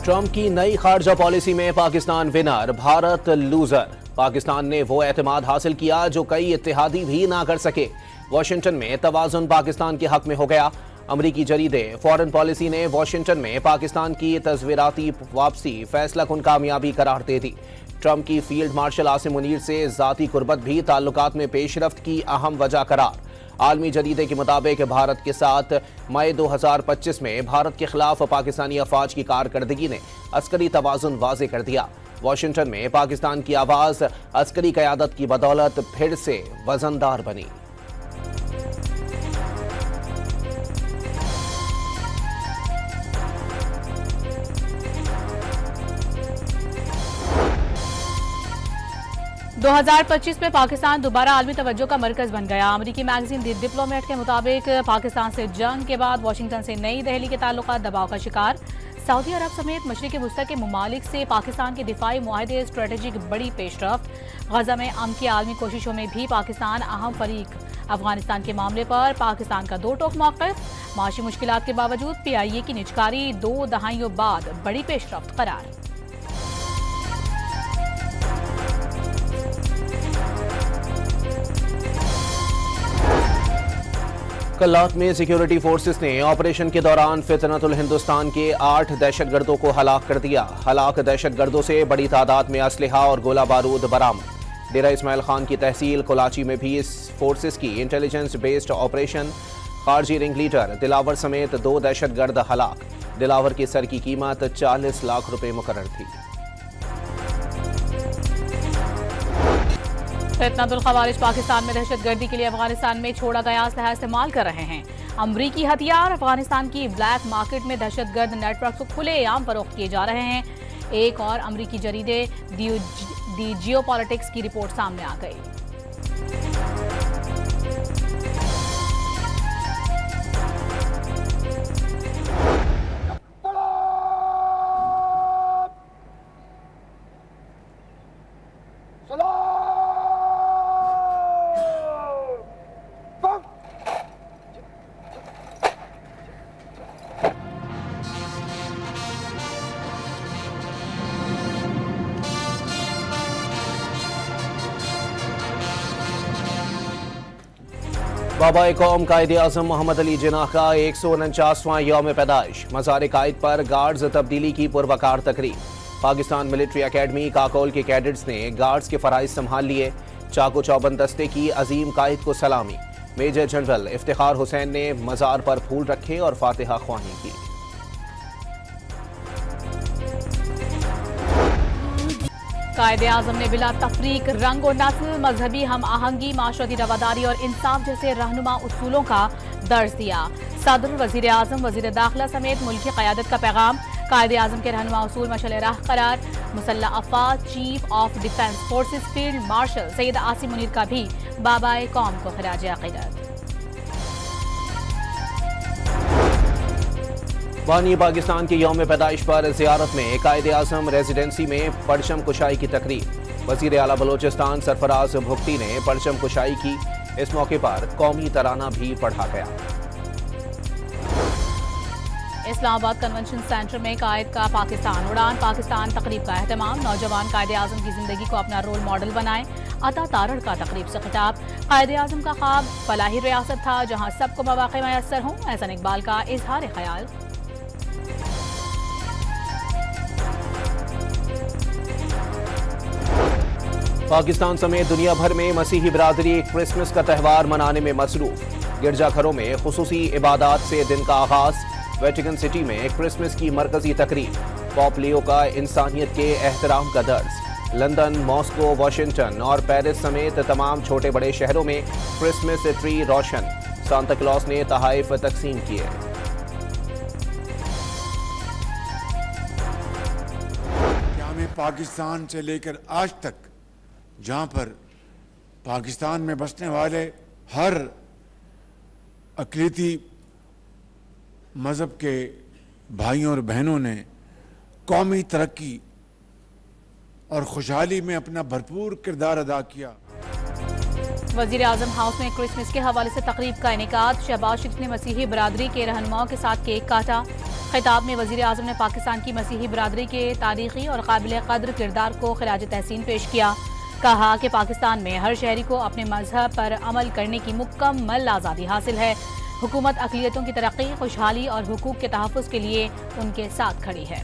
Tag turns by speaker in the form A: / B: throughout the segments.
A: Trump की नई खारजा policy में पाकिस्तान विनर, भारत लूजर। पाकिस्तान ने वो एतमाद हासिल किया जो कई इत्तेहादी भी ना कर सके। वाशिंगटन में तवाज़ुन पाकिस्तान के हक में हो गया। अमरीकी जरीदे फॉरेन पॉलिसी ने वाशिंगटन में पाकिस्तान की तज़वीराती वापसी फैसला कुन कामयाबी करार दे दी। ट्रंप की फील्ड मार्शल आसिम मुनीर से ज़ाती कुर्बत भी ताल्लुकात में पेशरफ्त की अहम वजह करार। आलमी जरीदे के मुताबिक भारत के साथ मई 2025 में भारत के खिलाफ पाकिस्तानी अफवाज की कारकर्दगी ने अस्करी तवाज़ुन वाज़े कर दिया। वाशिंगटन में पाकिस्तान की आवाज़ अस्करी क़यादत की बदौलत फिर से वजनदार बनी।
B: दो 2025 में पाकिस्तान दोबारा आलमी तवज्जो का मरकज बन गया। अमरीकी मैगजीन द डिप्लोमेट के मुताबिक पाकिस्तान से जंग के बाद वाशिंगटन से नई दिल्ली के ताल्लुकात दबाव का शिकार। सऊदी अरब समेत मशरिक़ वुस्ता के ममालिक से पाकिस्तान के दिफाई मुआहदे स्ट्रेटेजिक बड़ी पेशरफ्त। गजा में अमन की आलमी कोशिशों में भी पाकिस्तान अहम फरीक। अफगानिस्तान के मामले पर पाकिस्तान का दो टोक मौक़िफ़। माशी मुश्किलात के बावजूद PIA की निजकारी 2 दहाइयों बाद बड़ी पेशरफ्त करार।
A: कल्लात में सिक्योरिटी फोर्सेस ने ऑपरेशन के दौरान फितनतुल हिंदुस्तान के 8 दहशतगर्दों को हलाक कर दिया। हलाक दहशतगर्दों से बड़ी तादाद में असलहा और गोला बारूद बरामद। डेरा इस्माइल खान की तहसील कोलाची में भी इस फोर्सेस की इंटेलिजेंस बेस्ड ऑपरेशन। खारजी रिंग लीडर दिलावर समेत 2 दहशतगर्द हलाक। दिलावर की सर की कीमत 40 लाख रुपए मुकर्रर थी।
B: फितनतुल खवारिज पाकिस्तान में दहशतगर्दी के लिए अफगानिस्तान में छोड़ा गया असलहा इस्तेमाल कर रहे हैं। अमरीकी हथियार अफगानिस्तान की ब्लैक मार्केट में दहशतगर्द नेटवर्क को खुलेआम फरोख्त किए जा रहे हैं। एक और अमरीकी जरीदे दी जियोपॉलिटिक्स की रिपोर्ट सामने आ गई।
A: बाबा कौम कायदे आज़म मोहम्मद अली जिन्ना का 149वां यौम पैदाइश। मज़ार कायद पर गार्ड्स तब्दीली की पुरवकार तकरीब। पाकिस्तान मिलिट्री अकेडमी काकोल के कैडेट्स ने गार्ड्स के फ़राइज़ संभाल लिए। चाको चौबंद दस्ते की अजीम कायद को सलामी। मेजर जनरल इफ्तिखार हुसैन ने मज़ार पर फूल रखे और फातिहा ख्वानी की।
B: कायदे आज़म ने बिला तफरीक रंग और नस्ल, मजहबी हम आहंगी, माशरती रवादारी और इंसाफ जैसे रहनुमा उसूलों का दर्ज दिया। सदर, वजीर आज़म, वजीर दाखिला समेत मुल्क की क़यादत का पैगाम। कायदे आज़म के रहनुमा उसूल मशअल राह करार। मुसल्लह अफ़वाज chief of defence forces field marshal Syed Asim Munir का भी बाबा कौम को खिराज अक़ीदत।
A: बानी पाकिस्तान के यौम पैदाइश पर ज़ियारत में कायदे आज़म रेजिडेंसी में परचम कुशाई की तकरीब। वज़ीर आला बलोचिस्तान सरफराज भुगती ने परचम कुशाई की। इस मौके पर कौमी तराना भी पढ़ा गया।
B: इस्लामाबाद कन्वेंशन सेंटर में कायद का पाकिस्तान उड़ान पाकिस्तान तकरीब का एहतमाम। नौजवान कायदे आज़म की जिंदगी को अपना रोल मॉडल बनाएं। अता तारड़ का तकरीब से खिताब। कायदे आज़म का ख्वाब फलाही रियासत था जहां सबको मौक़े मैसर हों। एहसन इकबाल का इजहार ख्याल।
A: पाकिस्तान समेत दुनिया भर में मसीही बिरादरी क्रिसमस का त्यौहार मनाने में मसरूफ। गिरजाघरों में खुसूसी इबादात से दिन का आगाज। वेटिकन सिटी में क्रिसमस की मरकजी तकरीब। पॉप लियो का इंसानियत के एहतराम का दर्ज। लंदन, मॉस्को, वाशिंगटन और पेरिस समेत तमाम छोटे बड़े शहरों में क्रिसमस ट्री रोशन। सांता क्लॉस ने तोहफे तकसीम किए।
C: पाकिस्तान से लेकर आज तक जहां पर पाकिस्तान में बसने वाले हर अक़लीती मज़हब के भाइयों और बहनों ने कौमी तरक्की और खुशहाली में अपना भरपूर किरदार अदा किया।
B: वज़ीर आज़म हाउस में क्रिसमस के हवाले से तकरीब का इनेकाद। शहबाज शरीफ ने मसीही बरादरी के रहनुमाओं के साथ केक काटा। खिताब में वजीर आजम ने पाकिस्तान की मसीही बरादरी के तारीखी और काबिल कद्र किरदार को खिराज तहसीन पेश किया। कहा कि पाकिस्तान में हर शहरी को अपने मजहब पर अमल करने की मुकम्मल आज़ादी हासिल है। हुकूमत अक़लियतों की तरक्की, खुशहाली और हुकूक के तहफ़्फ़ुज़ के लिए उनके साथ खड़ी है।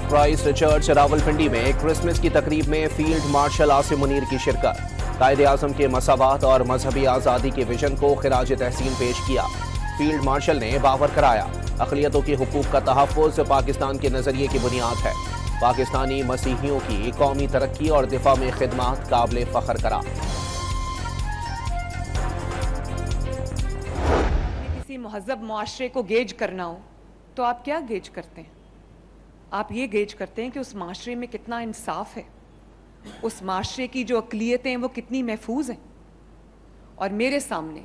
A: क्राइस्ट चर्च रावलपिंडी में क्रिसमस की तकरीब में फील्ड मार्शल आसिम मुनीर की शिरकत। कायदे आज़म के मसावात और मजहबी आज़ादी के विजन को खिराज तहसीन पेश किया। फील्ड मार्शल ने बावर कराया, अक़लियतों के हुकूक का तहफ़्फ़ुज़ पाकिस्तान के नज़रिए की बुनियाद है। पाकिस्तानी मसीहियों की कौमी तरक्की और दिफा में खिदमत काबिल फ़ख्र करार।
D: किसी महज़ब मुआशरे को गेज करना हो तो आप क्या गेज करते हैं? आप ये गेज करते हैं कि उस माशरे में कितना इंसाफ है, उस माशरे की जो अक़लियतें हैं वो कितनी महफूज हैं। और मेरे सामने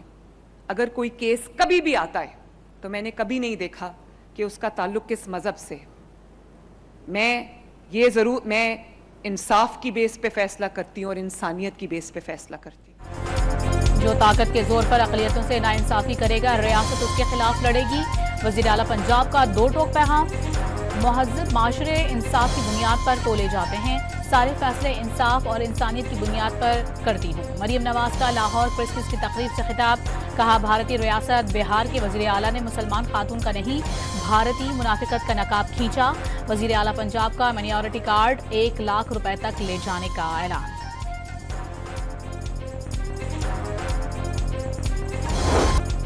D: अगर कोई केस कभी भी आता है तो मैंने कभी नहीं देखा कि उसका ताल्लुक किस मज़हब से है। मैं इंसाफ की बेस पे फैसला करती हूँ और इंसानियत की बेस पे फैसला करती हूँ।
B: जो ताकत के जोर पर अक़लियतों से नाइंसाफ़ी करेगा, रियासत उसके खिलाफ लड़ेगी। वज़ीर आला पंजाब का दो टोक पैगाम। महज़ब माशरे इंसाफ की बुनियाद पर तोले जाते हैं। सारे फैसले इंसाफ और इंसानियत की बुनियाद पर करती हूँ। मरियम नवाज का लाहौर क्रिसमस की तकरीब से खिताब। कहा, भारतीय रियासत बिहार के वज़ीर आला ने मुसलमान खातून का नहीं, भारतीय मुनाफिकत का नकाब खींचा। वज़ीर आला पंजाब का माइनॉरिटी कार्ड 1 लाख रुपए तक ले जाने का ऐलान।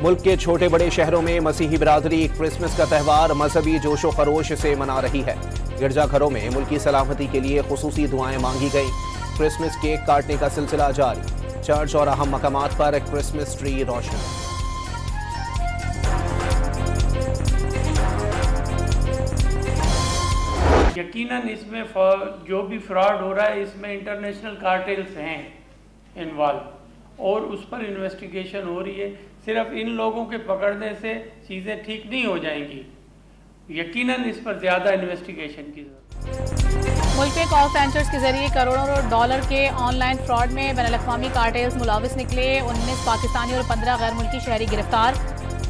A: मुल्क के छोटे बड़े शहरों में मसीही बिरादरी क्रिसमस का त्यौहार मजहबी जोशो खरोश से मना रही है। गिरजाघरों में मुल्की सलामती के लिए खुसूसी दुआएं मांगी गईं। क्रिसमस केक काटने का सिलसिला जारी। चर्च और अहम मकामात पर क्रिसमस ट्री रोशन।
E: यकीनन इसमें जो भी फ्रॉड हो रहा है इसमें इंटरनेशनल कार्टेल्स हैं इन्वॉल्व और उस पर इन्वेस्टिगेशन हो रही है। सिर्फ इन लोगों के पकड़ने से चीज़ें ठीक नहीं हो जाएंगी, यकीनन इस पर ज़्यादा इन्वेस्टिगेशन की जरूरत।
B: मुल्क में कॉल सेंटर्स के जरिए करोड़ों डॉलर के ऑनलाइन फ्रॉड में बैनुल-अक़वामी कार्टेल्स मुलविस निकले। 19 पाकिस्तानी और 15 गैर मुल्की शहरी गिरफ्तार।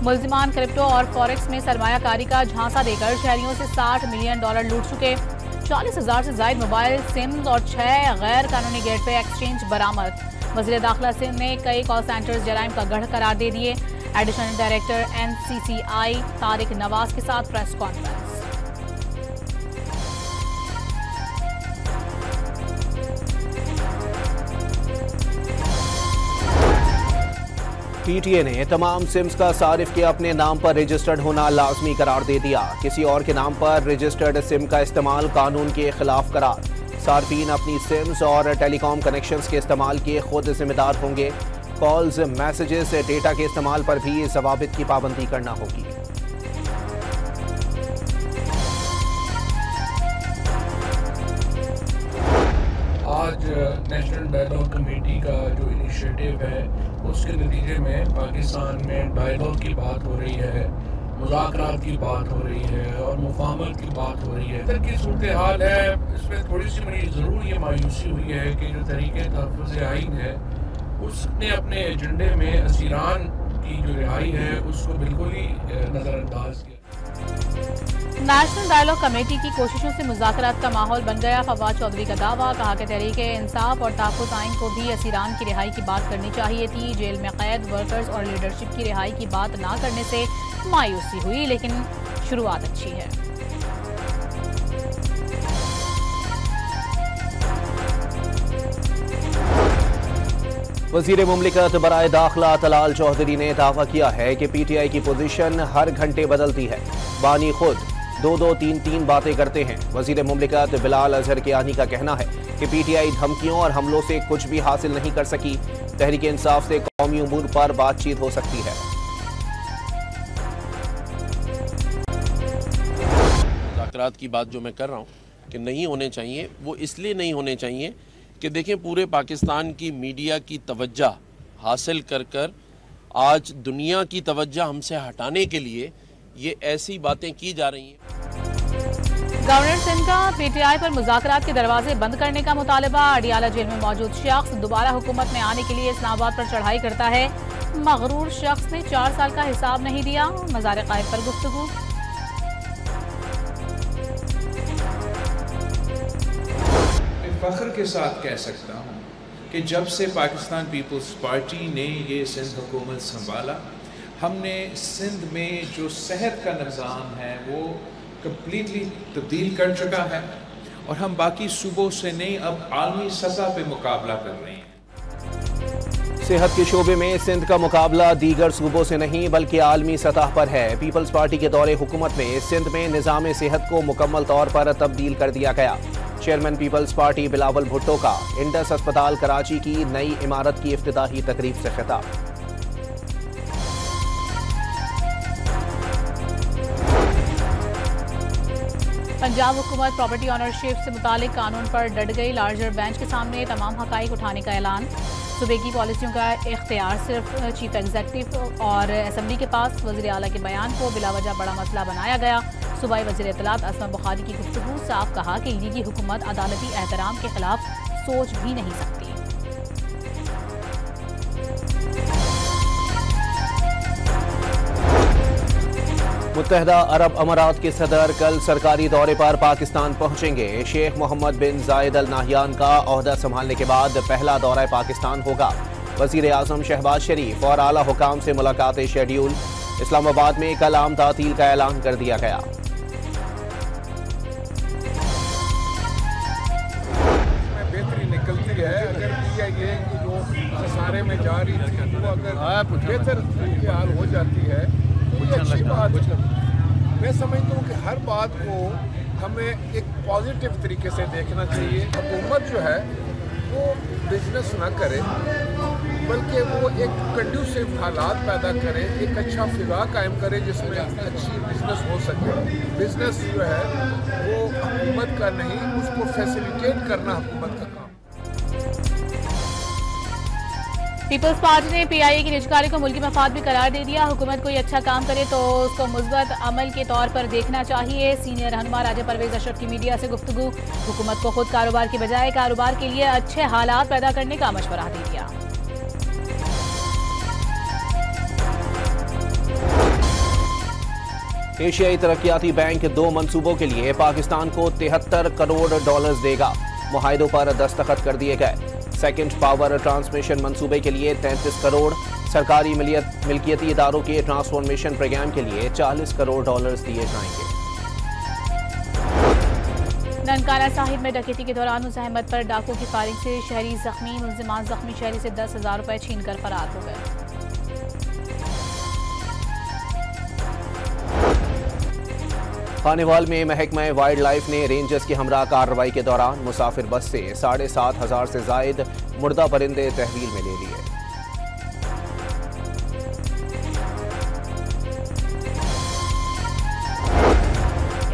B: मुल्जिमान क्रिप्टो और फॉरेक्स में सरमायाकारी का झांसा देकर शहरियों से $60 मिलियन लूट चुके। 40,000 से ज़ायद मोबाइल सिम्स और 6 गैर कानूनी गेटवे एक्सचेंज बरामद। वज़ीर दाखिला सिंह ने कई कॉल सेंटर्स जराइम का गढ़ करार दे दिए। Additional director NCCI Tariq Nawaz के साथ प्रेस कॉन्फ्रेंस।
A: PTA ने तमाम सिम्स का सारिफ के अपने नाम पर रजिस्टर्ड होना लाजमी करार दे दिया। किसी और के नाम पर रजिस्टर्ड सिम का इस्तेमाल कानून के खिलाफ करार। सार्फिन अपनी सिम्स और टेलीकॉम कनेक्शंस के इस्तेमाल के खुद जिम्मेदार होंगे। कॉल्स, मैसेजेस, डेटा के इस्तेमाल पर भी ज़वाबित की पाबंदी करना होगी।
F: आज नेशनल डायलॉग कमेटी का जो इनिशिएटिव है उसके नतीजे में पाकिस्तान में डायलॉग की बात हो रही है, मुज़ाकरात की बात हो रही है और मुफाहमत की बात हो रही है। इधर की सूरत हाल है, इसमें थोड़ी सी मेरी ज़रूर ये मायूसी हुई है कि जो तरीके तहफ़्फ़ुज़ आइन है उसने अपने एजेंडे में असीरान की जो रिहाई है उसको बिल्कुल ही नज़रअंदाज किया।
B: नेशनल डायलॉग कमेटी की कोशिशों से मुज़ाकरात का माहौल बन गया। फवाद चौधरी का दावा। कहा कि तहरीके इंसाफ और तहफ़्फ़ुज़ आइन को भी असीरान की रिहाई की बात करनी चाहिए थी। जेल में कैद वर्कर्स और लीडरशिप की रिहाई की बात ना करने से मायूसी हुई, लेकिन शुरुआत अच्छी है।
A: वज़ीर मुमलिकत बराए दाखिला तलाल चौधरी ने दावा किया है कि PTI की पोजीशन हर घंटे बदलती है। बानी खुद 2-2, 3-3 बातें करते हैं। वज़ीर मुमलिकत बिलाल अजहर कियानी का कहना है कि PTI धमकियों और हमलों से कुछ भी हासिल नहीं कर सकी। तहरीक इंसाफ से कौमी उमूर पर बातचीत हो सकती है।
G: मुज़ाकरात की बात जो मैं कर रहा हूँ कि नहीं होने चाहिए, वो इसलिए नहीं होने चाहिए कि देखें पूरे पाकिस्तान की मीडिया की तवज्जो हासिल कर आज दुनिया की तवज्जो हमसे हटाने के लिए ये ऐसी बातें की जा रही हैं।
B: गवर्नर सिंध का पीटीआई पर मुज़ाकरात के दरवाजे बंद करने का मुतालबा। अडियाला जेल में मौजूद शख्स दोबारा हुकूमत में आने के लिए इस्लामाबाद पर चढ़ाई करता है। मगरूर शख्स ने 4 साल का हिसाब नहीं दिया। मज़ार कायद पर गुफ्तगू।
H: फख्र के साथ कह सकता हूँ कि जब से पाकिस्तान पीपल्स पार्टी ने ये सिंध हुकूमत संभाला, हमने सिंध में जो सेहत का निज़ाम है वो कम्प्लीटली तब्दील कर चुका है और हम बाकी सूबों से नहीं अब आलमी सतह पे मुकाबला कर रहे हैं।
A: सेहत के शोबे में सिंध का मुकाबला दीगर सूबों से नहीं बल्कि आलमी सतह पर है। पीपल्स पार्टी के दौरे हुकूमत में सिंध में निज़ाम सेहत को मुकम्मल तौर पर तब्दील कर दिया गया। Chairman people's party Bilawal Bhutto का इंडस अस्पताल कराची की नई इमारत की इफ्तिताही तकरीब से खिताब।
B: पंजाब हुकूमत प्रॉपर्टी ऑनरशिप से मुतालिक कानून पर डट गई। लार्जर बेंच के सामने तमाम हकाइक उठाने का ऐलान। सूबे की पॉलिसियों का इख्तियार सिर्फ चीफ एग्जीक्यूटिव और असम्बली के पास। वज़ीर आला के बयान को बिलावजह बड़ा मसला बनाया गया। सूबाई वज़ीर इत्तलात असमा बुखारी की गुफ्तगू। साफ कहा कि लीगी हुकूमत अदालती एहतराम के खिलाफ सोच भी नहीं सकती।
A: मुत्तहदा अरब अमारात के सदर कल सरकारी दौरे पर पाकिस्तान पहुंचेंगे। शेख मोहम्मद बिन जायद अल नाहयान का ओहदा संभालने के बाद पहला दौरा पाकिस्तान होगा। वज़ीर आज़म शहबाज शरीफ और आला हुकाम से मुलाकातें शेड्यूल। इस्लामाबाद में कल आम तातील का ऐलान कर दिया गया।
I: बेहतरी निकलती है अगर पीआईए की जो खसारे में जा रही थी वो अगर बेहतर हाल हो जाती है तो ये अच्छी बात है। मैं समझता हूँ कि हर बात को हमें एक पॉजिटिव तरीके से देखना चाहिए। हुकूमत जो है वो बिजनेस ना करे बल्कि वो एक कंड्यूसिव हालात पैदा करे, एक अच्छा फिजा कायम करे जिसमें अच्छी बिजनेस हो सके। बिजनेस जो है वो हुकूमत का नहीं, उसको फैसिलिटेट करना हुकूमत का काम।
B: पीपल्स पार्टी ने पीआईए की निजकारी को मुल्की मफाद भी करार दे दिया। हुकूमत कोई अच्छा काम करे तो उसको मुस्बत अमल के तौर पर देखना चाहिए। सीनियर रहनुमा राजा परवेज अशरफ की मीडिया से गुफ्तगू। हुकूमत को खुद कारोबार की बजाय कारोबार के लिए अच्छे हालात पैदा करने का मशवरा दे दिया।
A: एशियाई तरक्याती बैंक 2 मंसूबों के लिए पाकिस्तान को $73 करोड़ देगा। मुआहिदों पर दस्तखत कर दिए गए। सेकंड पावर ट्रांसमिशन मंसूबे के लिए 33 करोड़, सरकारी मिल्कियती इदारों के ट्रांसफॉर्मेशन प्रोग्राम के लिए $40 करोड़ दिए जाएंगे।
B: ननकाना साहिब में डकैती के दौरान मुज़ाहमत पर डाकू की फायरिंग से शहरी जख्मी। मुल्जिमान जख्मी शहरी से 10,000 रुपए छीनकर फरार हो गए।
A: खानेवाल में महकमा वाइल्ड लाइफ ने रेंजर्स की हमरा कार्रवाई के दौरान मुसाफिर बस से 7,500 से जायद मुर्दा परिंदे तहवील में ले लिए।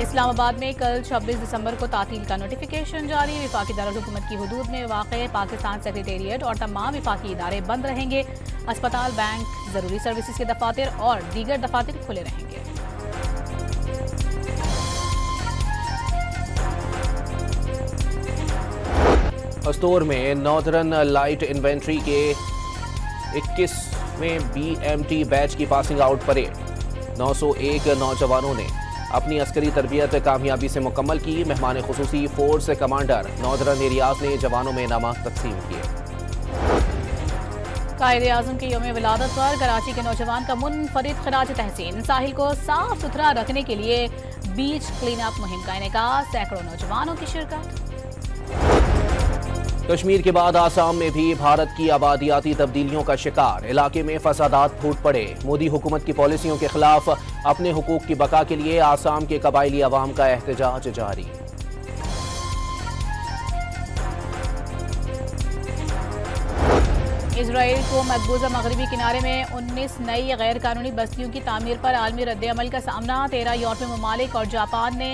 B: इस्लामाबाद में कल 26 दिसंबर को तातील का नोटिफिकेशन जारी। विफाकी दारुल हुकूमत की हुदूद में वाक़े पाकिस्तान सेक्रेटेरिएट और तमाम विफाकी इदारे बंद रहेंगे। अस्पताल, बैंक, जरूरी सर्विसेज के दफातर और दीगर दफातर खुले रहेंगे।
A: अस्तोर में नॉर्दर्न लाइट इन्वेंट्री के 21वें BMT बैच की पासिंग आउट परेड। 901 नौजवानों ने अपनी अस्करी तरबियत कामयाबी से मुकम्मल की। मेहमान खुसूसी फोर्स कमांडर नॉर्दर्न एरियाज ने जवानों में इनामात तकसीम किए।
B: कायदे आज़म के यौम विलादत पर कराची के नौजवान का मुनफरिद खराज तहसीन। साहिल को साफ सुथरा रखने के लिए बीच क्लीन अप मुहिम का इनेकाद। सैकड़ों नौजवानों की शिरकत।
A: कश्मीर के बाद आसाम में भी भारत की आबादियाती तब्दीलियों का शिकार। इलाके में फसादात फूट पड़े। मोदी हुकूमत की पॉलिसियों के खिलाफ अपने हुकूक की बका के लिए आसाम के कबायली अवाम का एहतजाज जारी।
B: इजराइल को मकबूजा मगरबी किनारे में 19 नई गैर कानूनी बस्तियों की तामीर पर आलमी रद्द-ए-अमल का सामना। 13 यूरोपीय ममालिक और जापान ने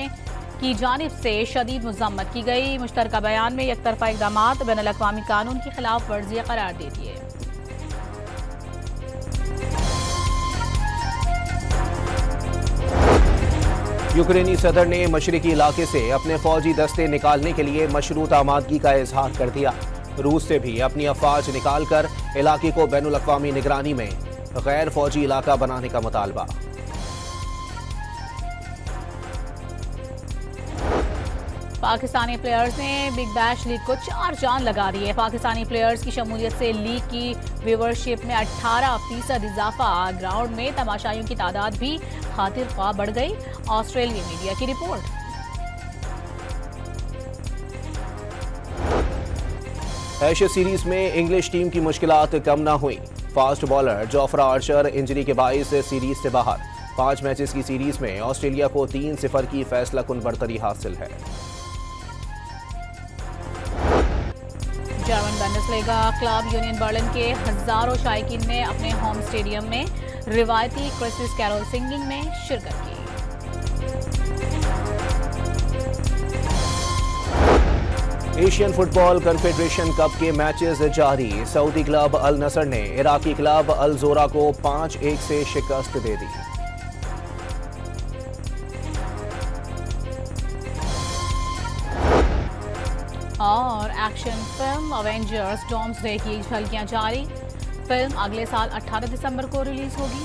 B: की जानिब से शदीद मज़म्मत की गई। मुश्तरका बयान में एकतरफा इक़दामात बैनुल-अक़वामी कानून की खिलाफ वर्जी करार दे दिए।
A: यूक्रेनी सदर ने मशरिकी इलाके से अपने फौजी दस्ते निकालने के लिए मशरूत आमादगी का इजहार कर दिया। रूस से भी अपनी अफवाज निकालकर इलाके को बैनुल अक़वामी निगरानी में गैर फौजी इलाका बनाने का मुतालबा।
B: पाकिस्तानी प्लेयर्स ने बिग बैश लीग को 4 चांद लगा दिए। पाकिस्तानी प्लेयर्स की शमूलियत से लीग की व्यूवरशिप में 18% इजाफा। ग्राउंड में तमाशाइयों की तादाद भी खातिर ख्वाह बढ़ गई। ऑस्ट्रेलिया मीडिया की रिपोर्ट।
A: एशिया सीरीज में इंग्लिश टीम की मुश्किलात कम न हुई। Fast bowler Jofra Archer injury के बाइस सीरीज से बाहर। 5 मैचेस की सीरीज में ऑस्ट्रेलिया को 3-0 की फैसलाकुन बढ़तरी हासिल है।
B: German Bundesliga club union Berlin के हजारों शायकीन ने अपने होम स्टेडियम में रिवायती क्रिसमस कैरोल सिंगिंग में शिरकत की।
A: एशियन फुटबॉल कन्फेडरेशन कप के मैचेस जारी। सऊदी क्लब अल नसर ने इराकी क्लब अल जोरा को 5-1 से शिकस्त दे दी।
B: और एक्शन फिल्म अवेंजर्स डॉम्सडे की झलकियां जारी। फिल्म अगले साल 18 दिसंबर को रिलीज होगी।